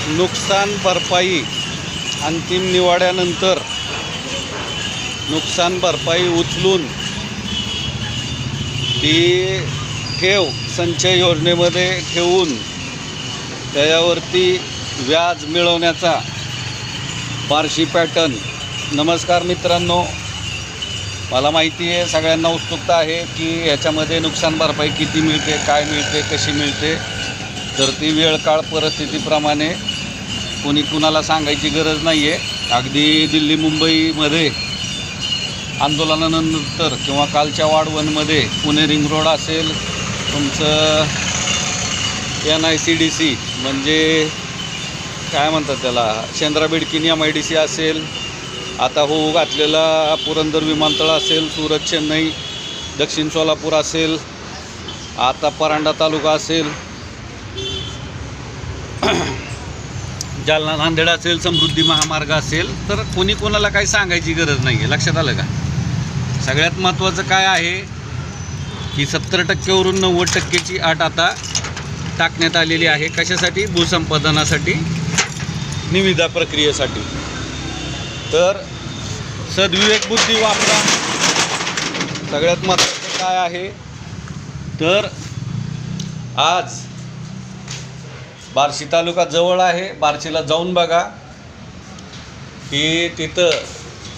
नुकसान भरपाई अंतिम निवाड्यानंतर नुकसान भरपाई उचलून ती ठेव संचय योजनेमध्ये ठेवून त्याच्यावरती व्याज मिळवण्याचा बार्शी पॅटर्न. नमस्कार मित्रांनो, मला माहिती आहे सगळ्यांना उत्सुकता आहे की ह्याच्यामध्ये नुकसान भरपाई किती मिळते, काय मिळते, कशी मिळते. तर ती वेळ काळ परिस्थितीप्रमाणे कोणी कुणाला सांगायची गरज नाही आहे. अगदी दिल्ली मुंबईमध्ये आंदोलनानंतर किंवा कालच्या वाढवणमध्ये पुणे रिंग रोड असेल, तुमचं NICDC म्हणजे काय म्हणतात त्याला, शेंद्रा बिडकीन MIDC असेल, आता होऊ घातलेला पुरंदर विमानतळ असेल, सुरत चेन्नई दक्षिण सोलापूर असेल, आता परांडा तालुका असेल, जालना नांदेड असेल, समृद्धी महामार्ग असेल, तर कोणी कोणाला काही सांगायची गरज नाही आहे. लक्षात आलं का? सगळ्यात महत्त्वाचं काय आहे की 70% 90%ची अट आता टाकण्यात आलेली आहे. कशासाठी? भूसंपादनासाठी, निविदा प्रक्रियेसाठी. तर सद्विवेक बुद्धी वापरा. सगळ्यात महत्त्वाचं काय आहे तर आज बार्शी तालुका जवळ आहे, बार्शीला जाऊन बघा की तिथं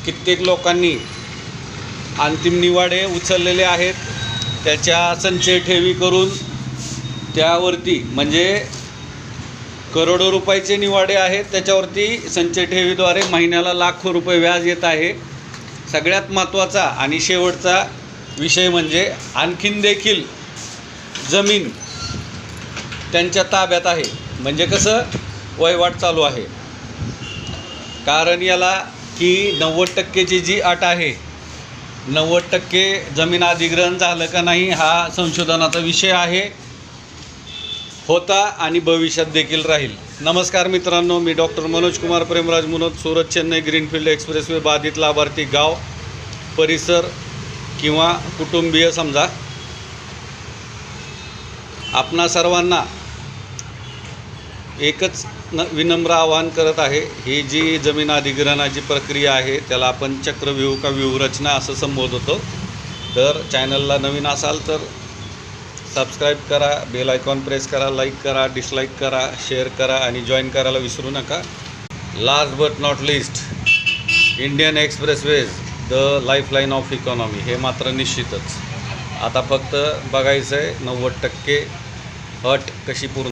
कित्येक लोकांनी अंतिम निवाडे उचललेले आहेत. त्याच्या संचय ठेवी करून त्यावरती म्हणजे करोडो रुपयाचे निवाडे आहेत, त्याच्यावरती संचय ठेवीद्वारे महिन्याला लाखो रुपये व्याज येत आहे. सगळ्यात महत्त्वाचा आणि शेवटचा विषय म्हणजे आणखीन देखील जमीन त्यांच्या ताब्यात आहे. म्हणजे कसं वहिवाट चालू आहे. कारण याला की 90%ची जी अट आहे, 90% जमीन अधिग्रहण झालं का नाही हा संशोधनाचा विषय आहे, होता आणि भविष्यात देखील राहील. नमस्कार मित्रांनो, मी doctor Manoj Kumar Premraj Munot, Surat Chennai greenfield expressway बाधित लाभार्थी गाव, परिसर किंवा कुटुंबीय समजा. आपणा सर्वांना एकच विनम्र आवाहन करत आहे. ही जी जमीन अधिग्रहणाची प्रक्रिया आहे त्याला आपण चक्रव्यूह का व्यूहरचना असं संबोधतो. तर चॅनलला नवीन असाल तर सबस्क्राईब करा, बेल आयकॉन प्रेस करा, लाईक करा, डिसलाईक करा, शेअर करा आणि जॉईन करायला विसरू नका. Last but not list, Indian expressways the lifeline of economy, हे मात्र निश्चितच. आता फक्त बघायचं आहे 90% अट कशी पूर्ण